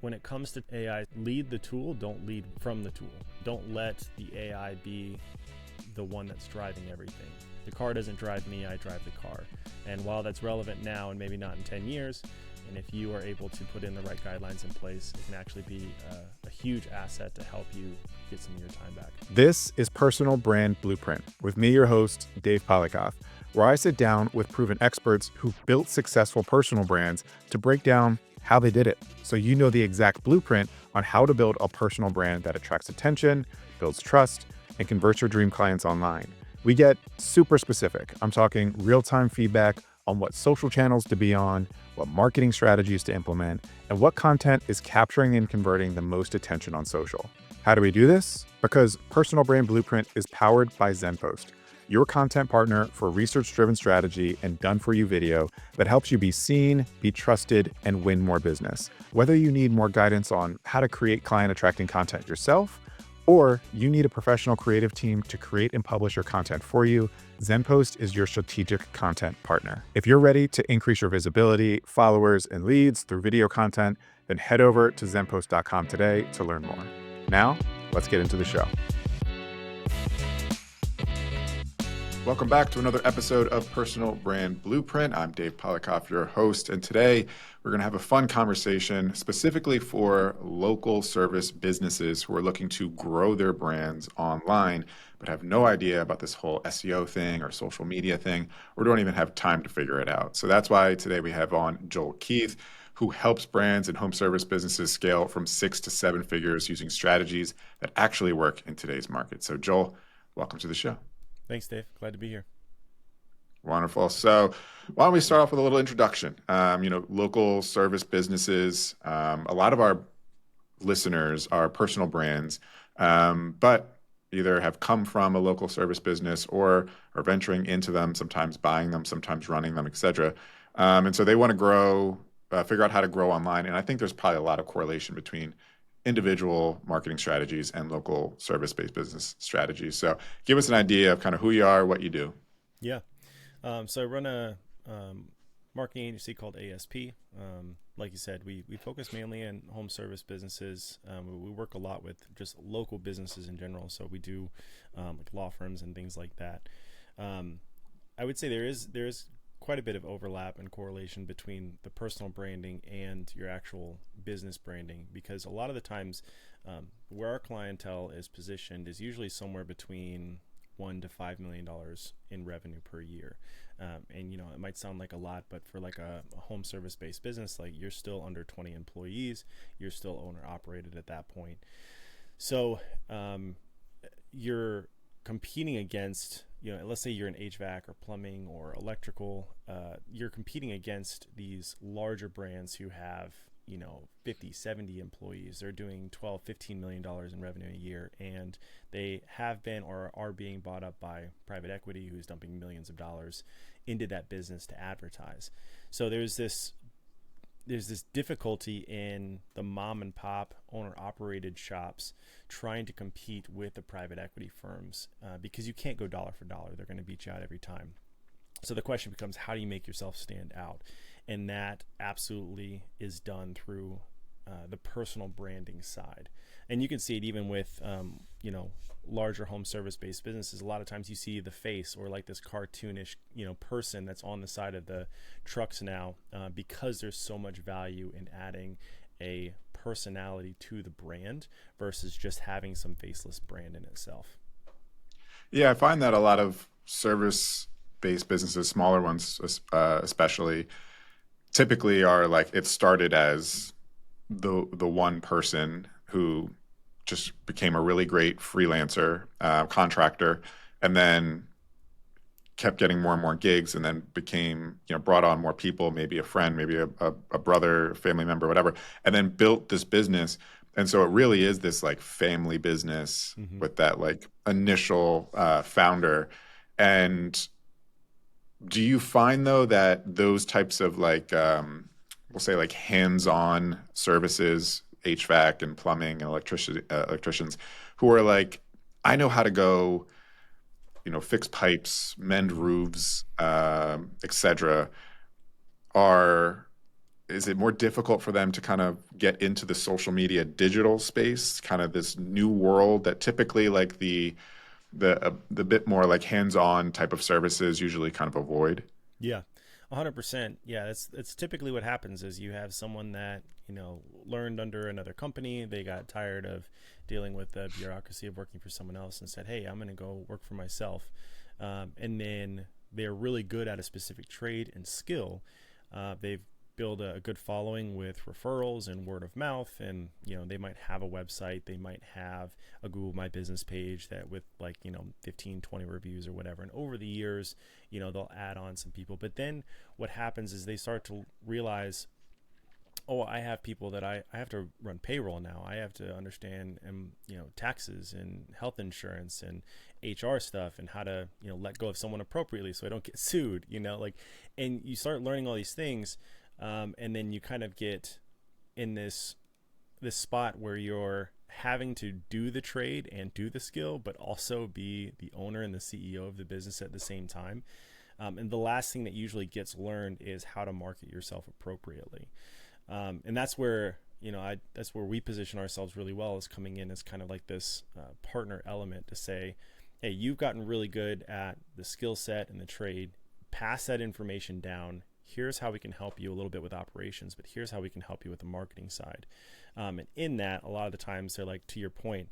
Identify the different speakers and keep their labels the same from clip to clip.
Speaker 1: When it comes to AI, lead the tool, don't lead from the tool. Don't let the AI be the one that's driving everything. The car doesn't drive me, I drive the car. And while that's relevant now and maybe not in 10 years, and if you are able to put in the right guidelines in place, it can actually be a huge asset to help you get some of your time back.
Speaker 2: This is Personal Brand Blueprint with me, your host, Dave Polikoff, where I sit down with proven experts who've built successful personal brands to break down how they did it, so you know the exact blueprint on how to build a personal brand that attracts attention, builds trust, and converts your dream clients online. We get super specific. I'm talking real-time feedback on what social channels to be on, what marketing strategies to implement, and what content is capturing and converting the most attention on social. How do we do this? Because Personal Brand Blueprint is powered by ZenPost, your content partner for research-driven strategy and done-for-you video that helps you be seen, be trusted, and win more business. Whether you need more guidance on how to create client-attracting content yourself, or you need a professional creative team to create and publish your content for you, ZenPost is your strategic content partner. If you're ready to increase your visibility, followers, and leads through video content, then head over to zenpost.com today to learn more. Now, let's get into the show. Welcome back to another episode of Personal Brand Blueprint. I'm Dave Polikoff, your host, and today we're going to have a fun conversation specifically for local service businesses who are looking to grow their brands online but have no idea about this whole SEO thing or social media thing, or don't even have time to figure it out. So that's why today we have on Joel Keith, who helps brands and home service businesses scale from 6 to 7 figures using strategies that actually work in today's market. So Joel, welcome to the show.
Speaker 1: Thanks, Dave. Glad to be here.
Speaker 2: Wonderful. So why don't we start off with a little introduction? Local service businesses, a lot of our listeners are personal brands, but either have come from a local service business or are venturing into them, sometimes buying them, sometimes running them, et cetera. And so they want to grow, figure out how to grow online. And I think there's probably a lot of correlation between individual marketing strategies and local service-based business strategies. So give us an idea of kind of who you are, what you do.
Speaker 1: Yeah. So I run a marketing agency called ASP. Like you said, we focus mainly on home service businesses. We work a lot with just local businesses in general. So we do like law firms and things like that. I would say there is quite a bit of overlap and correlation between the personal branding and your actual business branding, because a lot of the times where our clientele is positioned is usually somewhere between $1 to $5 million in revenue per year. And it might sound like a lot, but for like a home service based business, like you're still under 20 employees, you're still owner operated at that point. So you're competing against, let's say you're in HVAC or plumbing or electrical, you're competing against these larger brands who have 50, 70 employees. They're doing $12, $15 million in revenue a year, and they have been or are being bought up by private equity who's dumping millions of dollars into that business to advertise. So there's this difficulty in the mom and pop owner operated shops trying to compete with the private equity firms because you can't go dollar for dollar. They're going to beat you out every time. So the question becomes, how do you make yourself stand out? And that absolutely is done through the personal branding side. And you can see it even with, larger home service based businesses. A lot of times you see the face or like this cartoonish, person that's on the side of the trucks now because there's so much value in adding a personality to the brand versus just having some faceless brand in itself.
Speaker 2: Yeah, I find that a lot of service-based businesses, smaller ones especially, typically are like, it started as the one person who just became a really great freelancer, contractor, and then kept getting more and more gigs, and then became, brought on more people, maybe a friend, maybe a brother, family member, whatever, and then built this business. And so it really is this like family business with that like initial founder. And do you find though that those types of like, we'll say like hands-on services, HVAC and plumbing and electricians who are like, I know how to go, fix pipes, mend roofs, etc., are is it more difficult for them to kind of get into the social media digital space, kind of this new world that typically like the bit more like hands-on type of services usually kind of avoid?
Speaker 1: Yeah, 100%. Yeah, that's typically what happens is you have someone that, learned under another company. They got tired of dealing with the bureaucracy of working for someone else and said, "Hey, I'm going to go work for myself." And then they're really good at a specific trade and skill. They've build a good following with referrals and word of mouth, and they might have a website, they might have a Google My Business page that with 15, 20 reviews or whatever, and over the years they'll add on some people. But then what happens is they start to realize, oh, I have people that I have to run payroll now. I have to understand taxes and health insurance and HR stuff, and how to let go of someone appropriately so I don't get sued. And you start learning all these things, and then you kind of get in this spot where you're having to do the trade and do the skill, but also be the owner and the CEO of the business at the same time. And the last thing that usually gets learned is how to market yourself appropriately. And that's where that's where we position ourselves really well, is coming in as kind of like this partner element to say, hey, you've gotten really good at the skill set and the trade. Pass that information down. Here's how we can help you a little bit with operations, but here's how we can help you with the marketing side. And in that, a lot of the times they're like, to your point,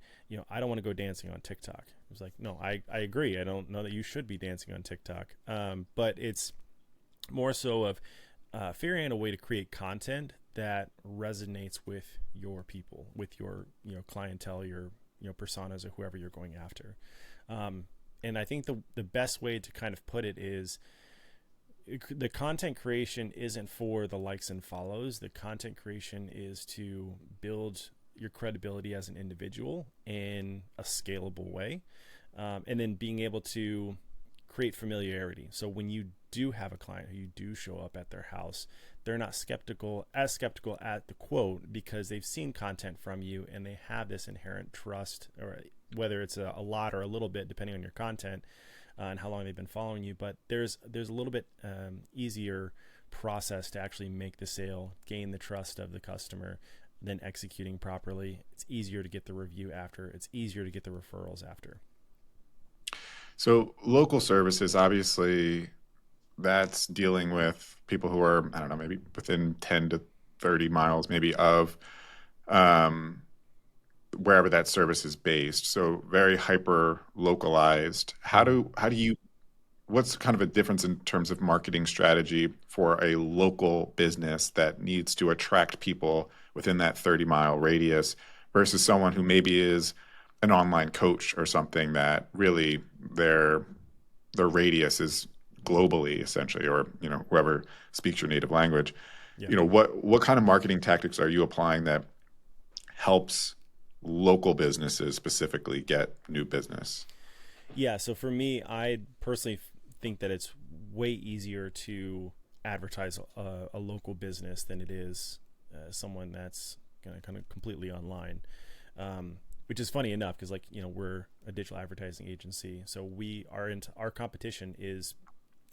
Speaker 1: I don't want to go dancing on TikTok. I was like, no, I agree. I don't know that you should be dancing on TikTok. But it's more so of figuring out a way to create content that resonates with your people, with your clientele, your personas, or whoever you're going after. And I think the best way to kind of put it is, the content creation isn't for the likes and follows. The content creation is to build your credibility as an individual in a scalable way, and then being able to create familiarity. So when you do have a client who you do show up at their house, they're not skeptical at the quote, because they've seen content from you and they have this inherent trust, or whether it's a lot or a little bit depending on your content and how long they've been following you. But there's a little bit easier process to actually make the sale, gain the trust of the customer, then executing properly. It's easier to get the review after. It's easier to get the referrals after.
Speaker 2: So local services, obviously, that's dealing with people who are, I don't know, maybe within 10 to 30 miles, maybe of um, wherever that service is based. So very hyper localized.
Speaker 1: Mm-hmm.
Speaker 2: How do you, what's kind of a difference in terms of marketing strategy for a local business that needs to attract people within that 30-mile radius versus someone who maybe is an online coach or something that really their radius is globally essentially, or whoever speaks your native language.
Speaker 1: Yeah.
Speaker 2: What kind of marketing tactics are you applying that helps local businesses specifically get new business?
Speaker 1: Yeah. So for me, I personally think that it's way easier to advertise a local business than it is someone that's kind of completely online. Which is funny enough, because we're a digital advertising agency, so we are into, our competition is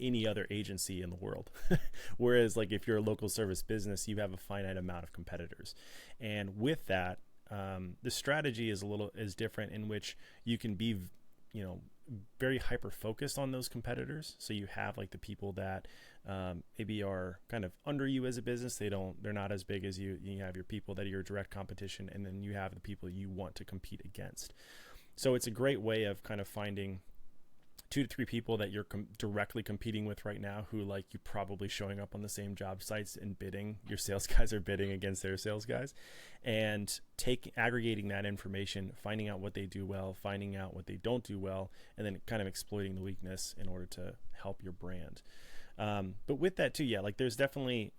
Speaker 1: any other agency in the world. Whereas if you're a local service business, you have a finite amount of competitors, and with that, the strategy is different, in which you can be very hyper focused on those competitors. So you have the people that maybe are kind of under you as a business. They're not as big as you. You have your people that are your direct competition, and then you have the people you want to compete against. So it's a great way of kind of finding 2 to 3 people that you're directly competing with right now, who you probably showing up on the same job sites and bidding. Your sales guys are bidding against their sales guys, and aggregating that information, finding out what they do well, finding out what they don't do well, and then kind of exploiting the weakness in order to help your brand. But with that too, yeah, there's definitely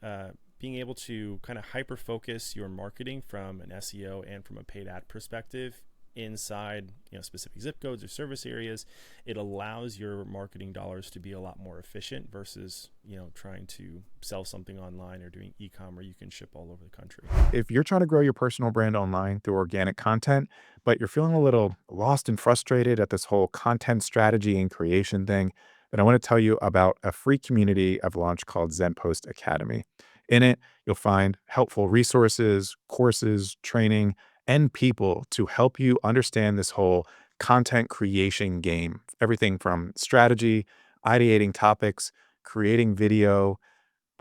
Speaker 1: being able to kind of hyper focus your marketing from an SEO and from a paid ad perspective inside specific zip codes or service areas. It allows your marketing dollars to be a lot more efficient versus trying to sell something online or doing e-com where you can ship all over the country.
Speaker 2: If you're trying to grow your personal brand online through organic content, but you're feeling a little lost and frustrated at this whole content strategy and creation thing, then I want to tell you about a free community I've launched called Zen Post Academy. In it, you'll find helpful resources, courses, training, and people to help you understand this whole content creation game. Everything from strategy, ideating topics, creating video,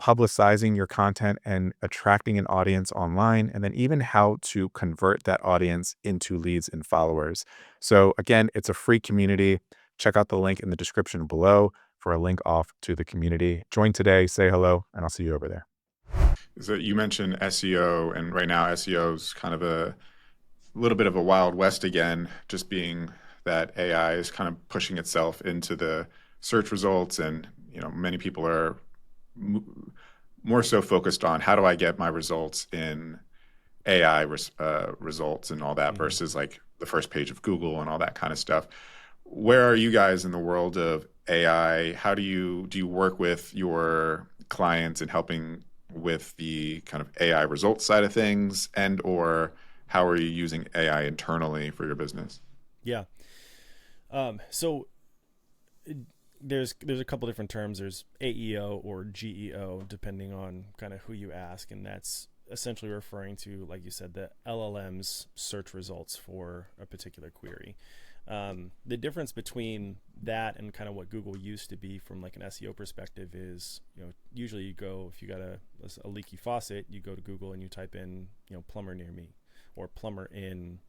Speaker 2: publicizing your content and attracting an audience online, and then even how to convert that audience into leads and followers. So, again, it's a free community. Check out the link in the description below for a link off to the community. Join today, say hello, and I'll see you over there.
Speaker 3: So you mentioned SEO, and right now SEO is kind of a little bit of a wild west again, just being that AI is kind of pushing itself into the search results, and many people are more so focused on how do I get my results in AI results and all that
Speaker 1: Mm-hmm.
Speaker 3: versus like the first page of Google and all that kind of stuff. Where are you guys in the world of AI? How do you work with your clients in helping with the kind of AI results side of things, and or how are you using AI internally for your business?
Speaker 1: Yeah. So there's a couple different terms. There's AEO or GEO, depending on kind of who you ask, and that's essentially referring to, like you said, the LLM's search results for a particular query. The difference between that and kind of what Google used to be from like an SEO perspective is, usually you go, if you got a leaky faucet, you go to Google and you type in, plumber near me, or plumber in,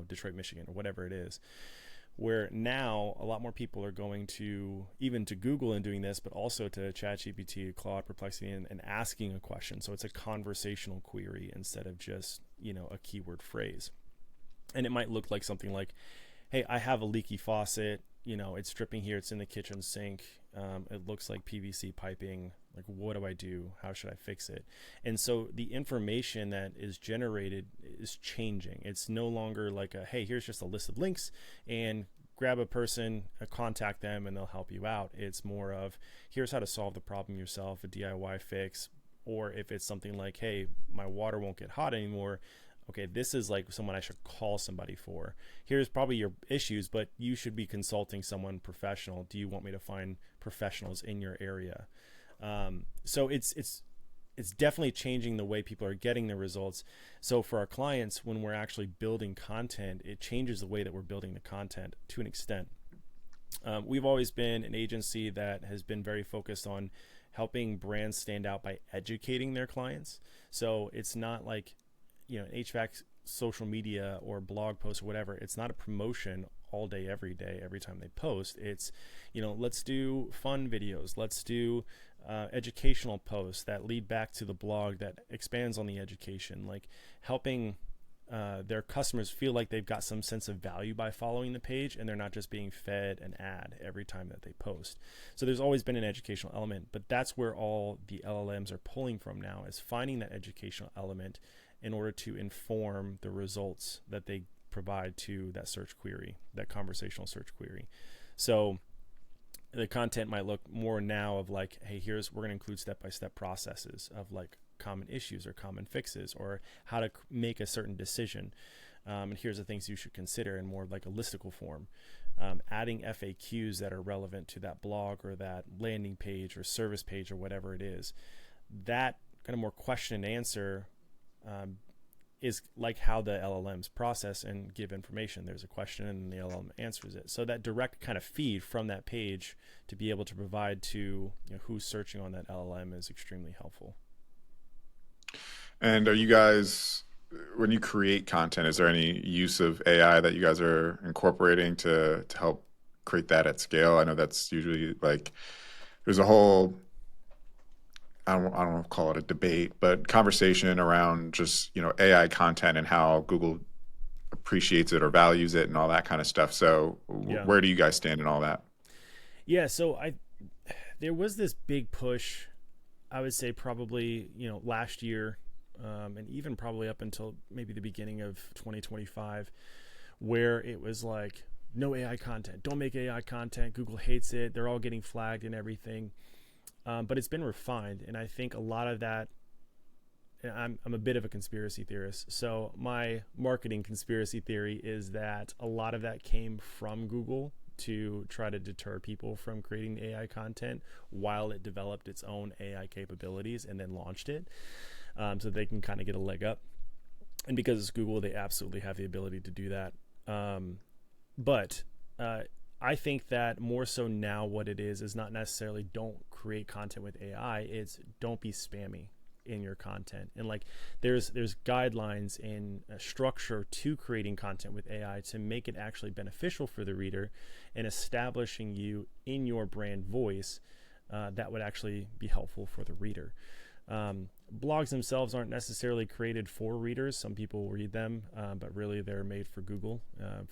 Speaker 1: Detroit, Michigan, or whatever it is. Where now a lot more people are going to even to Google and doing this, but also to ChatGPT, Claude, Perplexity, and asking a question. So it's a conversational query instead of just, a keyword phrase. And it might look like something like, hey, I have a leaky faucet, it's dripping here, it's in the kitchen sink, it looks like PVC piping, like what do I do, how should I fix it? And so the information that is generated is changing. It's no longer like hey, here's just a list of links and grab a person, contact them, and they'll help you out. It's more of, here's how to solve the problem yourself, a DIY fix. Or if it's something like, hey, my water won't get hot anymore, okay, this is like someone I should call somebody for. Here's probably your issues, but you should be consulting someone professional. Do you want me to find professionals in your area? So it's definitely changing the way people are getting their results. So for our clients, when we're actually building content, it changes the way that we're building the content to an extent. We've always been an agency that has been very focused on helping brands stand out by educating their clients. So it's not like, an HVAC social media or blog post or whatever. It's not a promotion all day, every day, every time they post. It's, let's do fun videos. Let's do educational posts that lead back to the blog that expands on the education, like helping their customers feel like they've got some sense of value by following the page, and they're not just being fed an ad every time that they post. So there's always been an educational element, but that's where all the LLMs are pulling from now, is finding that educational element in order to inform the results that they provide to that search query, that conversational search query. So the content might look more now of like, hey, we're going to include step-by-step processes of like common issues or common fixes, or how to make a certain decision. And here's the things you should consider in more like a listicle form. Adding FAQs that are relevant to that blog or that landing page or service page or whatever it is. That kind of more question and answer is like how the LLMs process and give information. There's a question and the LLM answers it. So that direct kind of feed from that page to be able to provide to who's searching on that LLM is extremely helpful.
Speaker 3: And are you guys, when you create content, is there any use of AI that you guys are incorporating to help create that at scale? I know that's usually like there's a whole, I don't want to call it a debate, but conversation around just, AI content and how Google appreciates it or values it and all that kind of stuff. So
Speaker 1: Yeah.
Speaker 3: where do you guys stand in all that?
Speaker 1: Yeah. So there was this big push, I would say probably, last year, and even probably up until maybe the beginning of 2025, where it was like, no AI content, don't make AI content. Google hates it. They're all getting flagged and everything. But it's been refined, and I think a lot of that, I'm a bit of a conspiracy theorist. So my marketing conspiracy theory is that a lot of that came from Google to try to deter people from creating AI content while it developed its own AI capabilities and then launched it, so they can kind of get a leg up. And because it's Google, they absolutely have the ability to do that. But I think that more so now what it is not necessarily don't create content with AI, it's don't be spammy in your content. And like there's guidelines in structure to creating content with AI to make it actually beneficial for the reader and establishing you in your brand voice that would actually be helpful for the reader. Blogs themselves aren't necessarily created for readers. Some people read them, but really they're made for Google,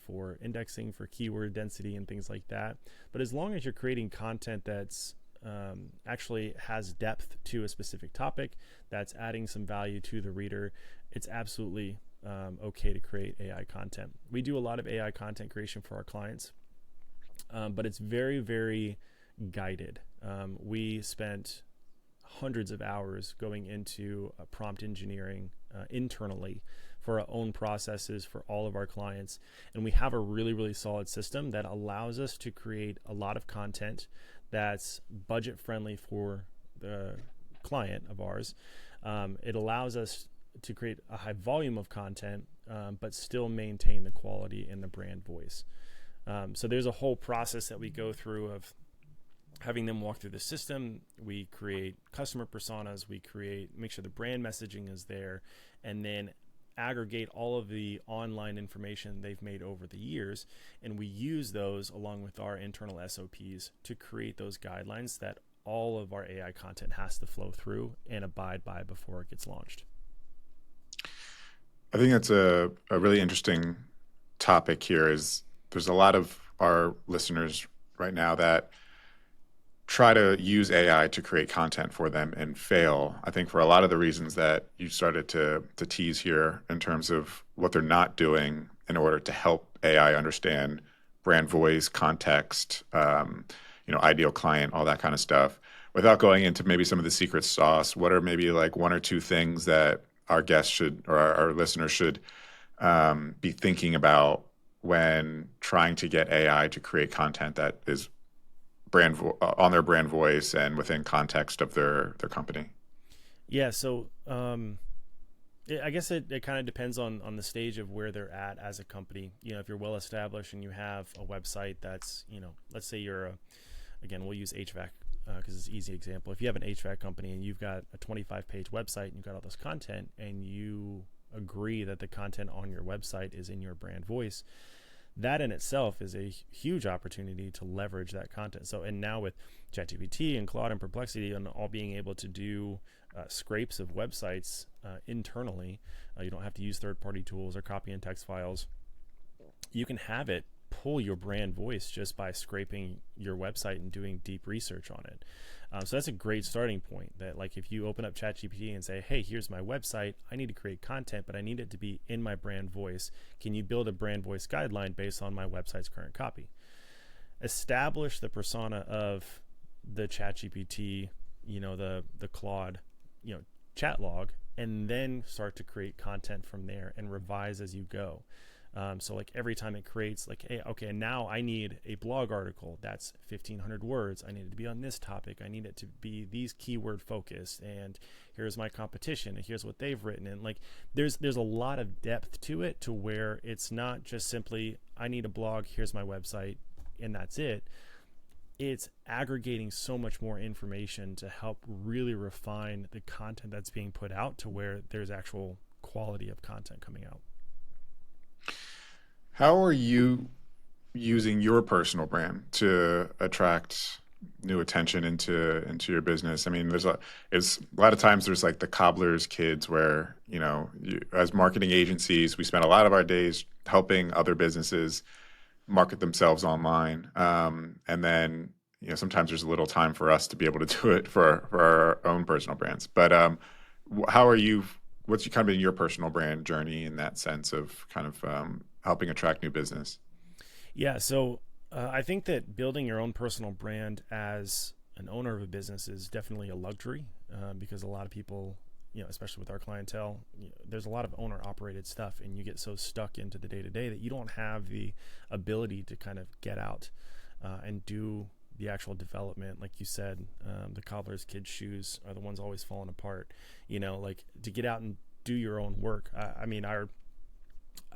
Speaker 1: for indexing, for keyword density and things like that. But as long as you're creating content that's actually has depth to a specific topic, that's adding some value to the reader, it's absolutely okay to create AI content. We do a lot of AI content creation for our clients, but it's very, very guided. We spent hundreds of hours going into prompt engineering internally for our own processes for all of our clients. And we have a really, really solid system that allows us to create a lot of content that's budget friendly for the client of ours. It allows us to create a high volume of content, but still maintain the quality and the brand voice. So there's a whole process that we go through of having them walk through the system. We create customer personas, make sure the brand messaging is there, and then aggregate all of the online information they've made over the years. And we use those along with our internal SOPs to create those guidelines that all of our AI content has to flow through and abide by before it gets launched.
Speaker 3: I think that's a really interesting topic here. Is there's a lot of our listeners right now that try to use AI to create content for them and fail, I think, for a lot of the reasons that you started to tease here in terms of what they're not doing in order to help AI understand brand voice, context, ideal client, all that kind of stuff. Without going into maybe some of the secret sauce, what are maybe like one or two things that our guests should, or our listeners should be thinking about when trying to get AI to create content that is on their brand voice and within context of their company?
Speaker 1: Yeah, so I guess it kind of depends on the stage of where they're at as a company. If you're well established and you have a website that's, let's say you're again, we'll use HVAC because it's an easy example. If you have an HVAC company and you've got a 25-page website and you've got all this content and you agree that the content on your website is in your brand voice, that in itself is a huge opportunity to leverage that content. So, and now with ChatGPT and Claude and Perplexity and all being able to do scrapes of websites internally, you don't have to use third-party tools or copy and text files. You can have it pull your brand voice just by scraping your website and doing deep research on it. So that's a great starting point, that like if you open up ChatGPT and say, hey, here's my website, I need to create content, but I need it to be in my brand voice. Can you build a brand voice guideline based on my website's current copy? Establish the persona of the ChatGPT, the Claude, chat log, and then start to create content from there and revise as you go. So like every time it creates like, hey, okay, now I need a blog article that's 1,500 words. I need it to be on this topic. I need it to be these keyword focused. And here's my competition. And here's what they've written. And like, there's a lot of depth to it, to where it's not just simply, I need a blog, here's my website, and that's it. It's aggregating so much more information to help really refine the content that's being put out to where there's actual quality of content coming out.
Speaker 3: How are you using your personal brand to attract new attention into your business? I mean, it's a lot of times there's like the cobbler's kids where, as marketing agencies, we spend a lot of our days helping other businesses market themselves online. And then, sometimes there's a little time for us to be able to do it for our own personal brands. But what's kind of been your personal brand journey in that sense of kind of helping attract new business?
Speaker 1: Yeah, so I think that building your own personal brand as an owner of a business is definitely a luxury because a lot of people, especially with our clientele, there's a lot of owner-operated stuff, and you get so stuck into the day-to-day that you don't have the ability to kind of get out and do the actual development. Like you said, the cobbler's kid's shoes are the ones always falling apart, like to get out and do your own work.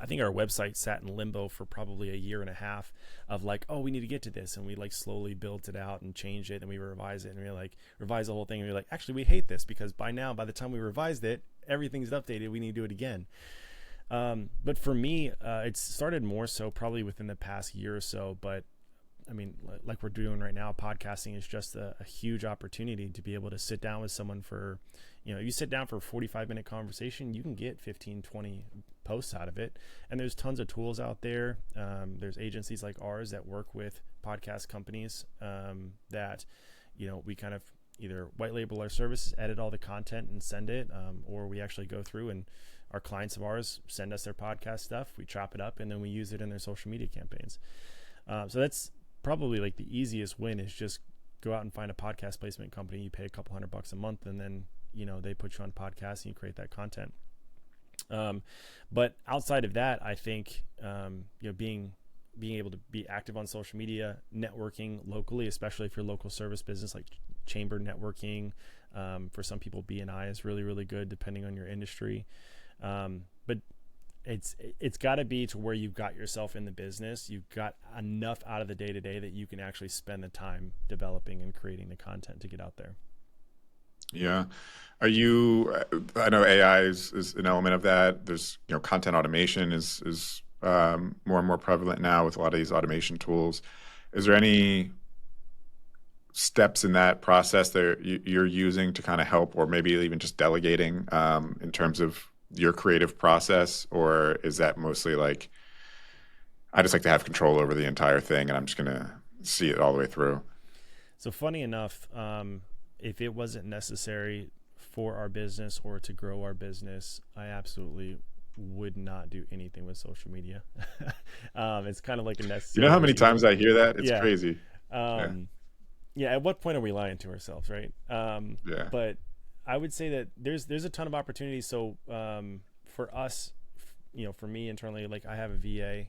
Speaker 1: I think our website sat in limbo for probably a year and a half of like, oh, we need to get to this. And we like slowly built it out and changed it. And we revise it, and we like revise the whole thing. And we're like, actually, we hate this, because by the time we revised it, everything's updated. We need to do it again. But for me, it's started more so probably within the past year or so. But I mean, like we're doing right now, podcasting is just a huge opportunity to be able to sit down with someone for, if you sit down for a 45-minute conversation, you can get 15, 20 posts out of it. And there's tons of tools out there. There's agencies like ours that work with podcast companies that, we kind of either white label our services, edit all the content and send it, or we actually go through and our clients of ours send us their podcast stuff. We chop it up and then we use it in their social media campaigns. So that's probably like the easiest win, is just go out and find a podcast placement company. You pay a couple $100 a month, and then, they put you on podcasts and you create that content. But outside of that, I think, being able to be active on social media, networking locally, especially if you're a local service business, like chamber networking, for some people, BNI is really, really good depending on your industry. But it's got to be to where you've got yourself in the business. You've got enough out of the day-to-day that you can actually spend the time developing and creating the content to get out there.
Speaker 3: Yeah. I know AI is an element of that. There's, content automation is more and more prevalent now with a lot of these automation tools. Is there any steps in that process that you're using to kind of help, or maybe even just delegating in terms of your creative process? Or is that mostly like, I just like to have control over the entire thing and I'm just going to see it all the way through?
Speaker 1: So funny enough, if it wasn't necessary for our business or to grow our business, I absolutely would not do anything with social media. It's kind of like a necessary.
Speaker 3: You know how many times I hear that? It's
Speaker 1: Yeah.
Speaker 3: crazy.
Speaker 1: Yeah. At what point are we lying to ourselves, right?
Speaker 3: Yeah.
Speaker 1: But I would say that there's a ton of opportunities. So for us, for me internally, like I have a VA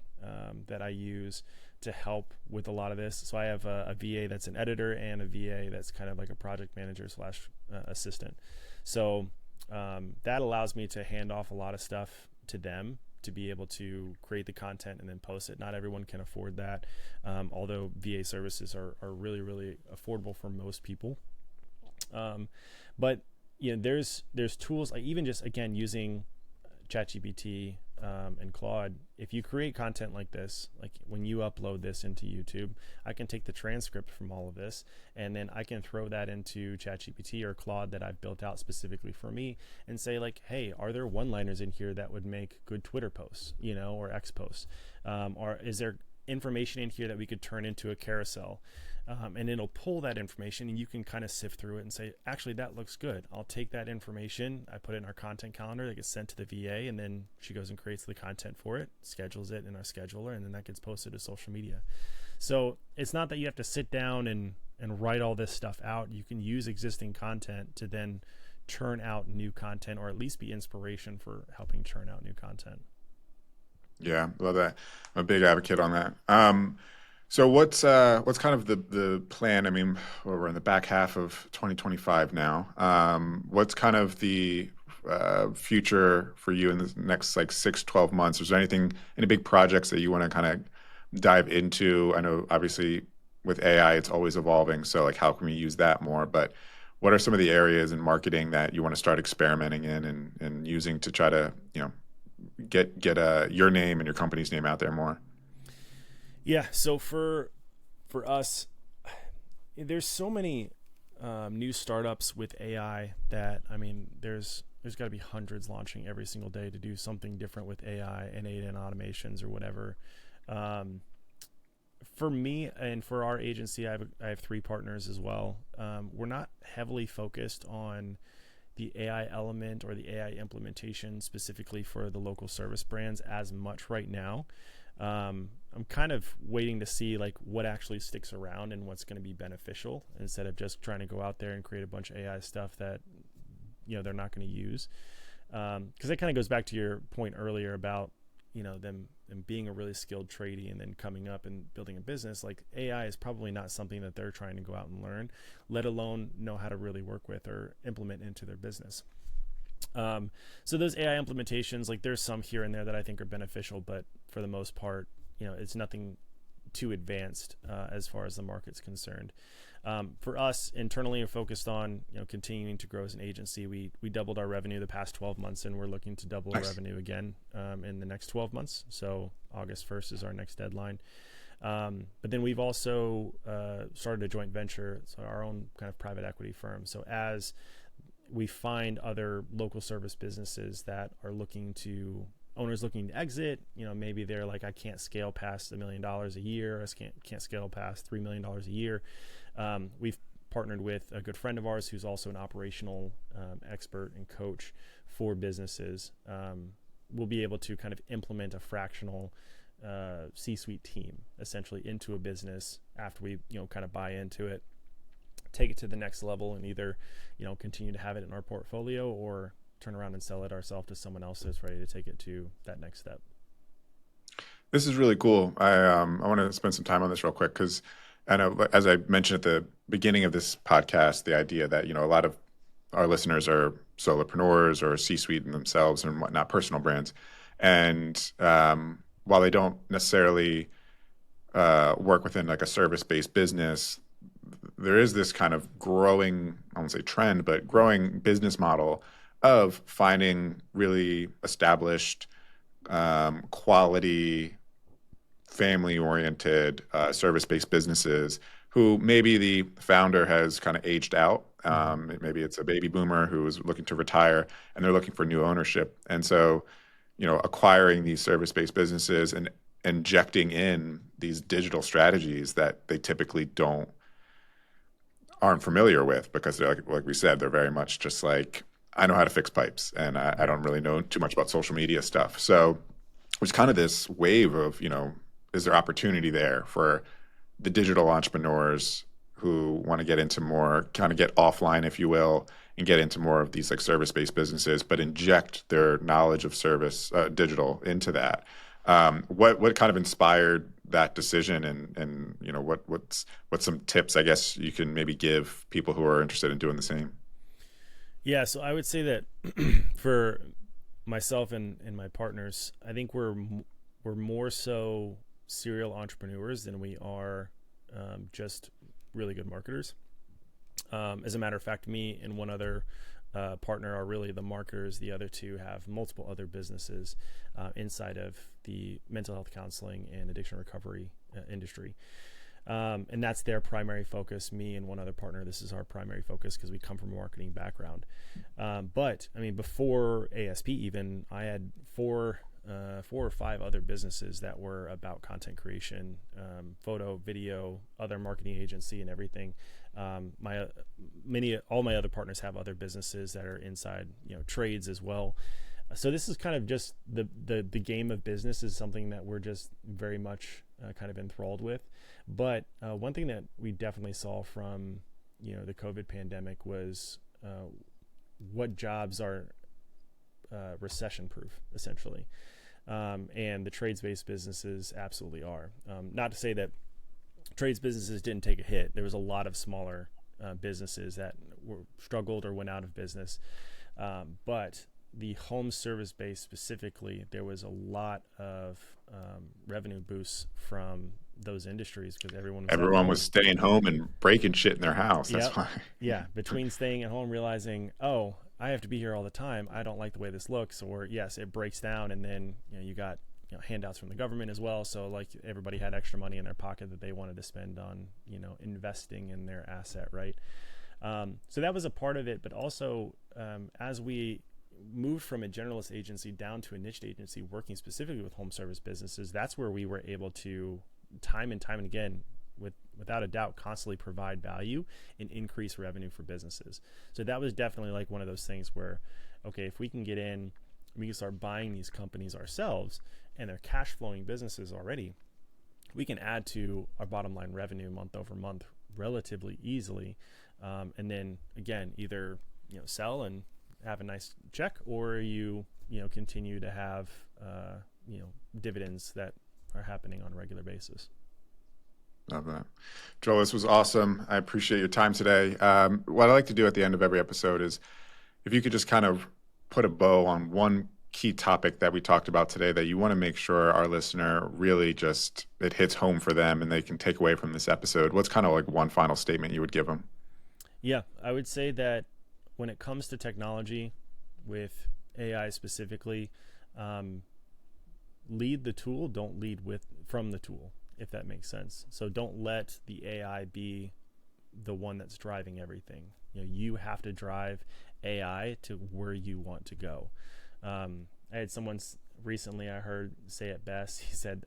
Speaker 1: that I use to help with a lot of this. So I have a VA that's an editor and a VA that's kind of like a project manager / assistant. So that allows me to hand off a lot of stuff to them to be able to create the content and then post it. Not everyone can afford that, although VA services are really, really affordable for most people. But there's tools like even just, again, using ChatGPT and Claude. If you create content like this, like when you upload this into YouTube, I can take the transcript from all of this and then I can throw that into ChatGPT or Claude that I've built out specifically for me and say like, hey, are there one-liners in here that would make good Twitter posts, or X posts? Or is there information in here that we could turn into a carousel? And it'll pull that information and you can kind of sift through it and say, actually, that looks good. I'll take that information. I put it in our content calendar that gets sent to the VA, and then she goes and creates the content for it, schedules it in our scheduler, and then that gets posted to social media. So it's not that you have to sit down and write all this stuff out. You can use existing content to then churn out new content, or at least be inspiration for helping churn out new content.
Speaker 3: Yeah, love that. I'm a big advocate on that. So what's kind of the plan? I mean, we're in the back half of 2025 now. What's kind of the future for you in the next like 6-12 months? Is there any big projects that you want to kind of dive into? I know obviously with AI, it's always evolving. So like, how can we use that more? But what are some of the areas in marketing that you want to start experimenting in and using to try to, get your name and your company's name out there more?
Speaker 1: Yeah. So for us, there's so many new startups with AI that, I mean, there's got to be hundreds launching every single day to do something different with AI and and automations or whatever. For me and for our agency, I have 3 partners as well. We're not heavily focused on the AI element or the AI implementation specifically for the local service brands as much right now. I'm kind of waiting to see like what actually sticks around and what's going to be beneficial, instead of just trying to go out there and create a bunch of AI stuff that they're not going to use. Because that kind of goes back to your point earlier about them being a really skilled tradie and then coming up and building a business, like AI is probably not something that they're trying to go out and learn, let alone know how to really work with or implement into their business. So those AI implementations, like there's some here and there that I think are beneficial, but for the most part, it's nothing too advanced as far as the market's concerned. For us internally, we're focused on continuing to grow as an agency. We doubled our revenue the past 12 months, and we're looking to double our revenue again in the next 12 months. So August 1st is our next deadline. But then we've also started a joint venture, so our own kind of private equity firm. So as we find other local service businesses that are owners looking to exit, maybe they're like, I can't scale past $1 million a year. I can't scale past $3 million a year. We've partnered with a good friend of ours who's also an operational expert and coach for businesses. We'll be able to kind of implement a fractional C-suite team essentially into a business after we kind of buy into it, take it to the next level, and either continue to have it in our portfolio or turn around and sell it ourselves to someone else that's ready to take it to that next step.
Speaker 3: This is really cool. I want to spend some time on this real quick because I know, as I mentioned at the beginning of this podcast, the idea that a lot of our listeners are solopreneurs or C-suite in themselves and whatnot, personal brands, and while they don't necessarily work within like a service-based business, there is this kind of growing, I won't say trend, but growing business model of finding really established, quality, family-oriented, service-based businesses who maybe the founder has kind of aged out. Maybe it's a baby boomer who is looking to retire and they're looking for new ownership. And so, acquiring these service-based businesses and injecting in these digital strategies that they typically aren't familiar with because they're like we said, they're very much just like, I know how to fix pipes and I don't really know too much about social media stuff. So there's kind of this wave of, is there opportunity there for the digital entrepreneurs who want to get into more, kind of get offline, if you will, and get into more of these like service-based businesses, but inject their knowledge of service, digital into that. What kind of inspired that decision, and what's some tips I guess you can maybe give people who are interested in doing the same?
Speaker 1: Yeah, so I would say that for myself and my partners, I think we're more so serial entrepreneurs than we are just really good marketers. As a matter of fact, me and one other partner are really the marketers. The other two have multiple other businesses inside of the mental health counseling and addiction recovery industry. And that's their primary focus. Me and one other partner, this is our primary focus because we come from a marketing background. But I mean, before ASP even, I had four or five other businesses that were about content creation, photo, video, other marketing agency and everything. All my other partners have other businesses that are inside, trades as well. So this is kind of just the game of business is something that we're just very much kind of enthralled with. But one thing that we definitely saw from, the COVID pandemic was what jobs are recession proof, essentially. And the trades-based businesses absolutely are. Not to say that trades businesses didn't take a hit. There was a lot of smaller businesses that struggled or went out of business. But the home service base specifically, there was a lot of revenue boosts from those industries because everyone
Speaker 3: was staying home and breaking shit in their house. That's why.
Speaker 1: Yeah, between staying at home, realizing, oh, I have to be here all the time. I don't like the way this looks. Or yes, it breaks down, and then you got handouts from the government as well. So like everybody had extra money in their pocket that they wanted to spend on investing in their asset, right? So that was a part of it, but also as we moved from a generalist agency down to a niche agency working specifically with home service businesses, that's where we were able to time and again, without a doubt, constantly provide value and increase revenue for businesses. So that was definitely like one of those things where, okay, if we can get in, we can start buying these companies ourselves and they're cash flowing businesses already, we can add to our bottom line revenue month over month relatively easily. And then again, either, sell and have a nice check, or you continue to have, dividends that are happening on a regular basis.
Speaker 3: Love that. Joel, this was awesome. I appreciate your time today. What I like to do at the end of every episode is if you could just kind of put a bow on one key topic that we talked about today that you want to make sure our listener really just, it hits home for them and they can take away from this episode. What's kind of like one final statement you would give them?
Speaker 1: Yeah, I would say that when it comes to technology, with AI specifically, lead the tool, don't lead from the tool, if that makes sense. So don't let the AI be the one that's driving everything. You have to drive AI to where you want to go. I had someone recently I heard say it best. He said,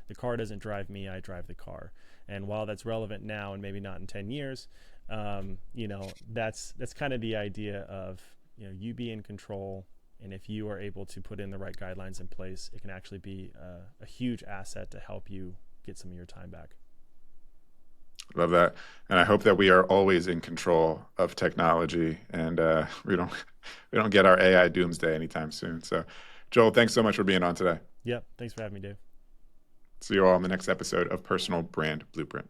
Speaker 1: the car doesn't drive me, I drive the car. And while that's relevant now and maybe not in 10 years, that's kind of the idea of, you be in control. And if you are able to put in the right guidelines in place, it can actually be a huge asset to help you get some of your time back.
Speaker 3: Love that. And I hope that we are always in control of technology and we don't get our AI doomsday anytime soon. So Joel, thanks so much for being on today.
Speaker 1: Yep. Thanks for having me, Dave.
Speaker 3: See you all in the next episode of Personal Brand Blueprint.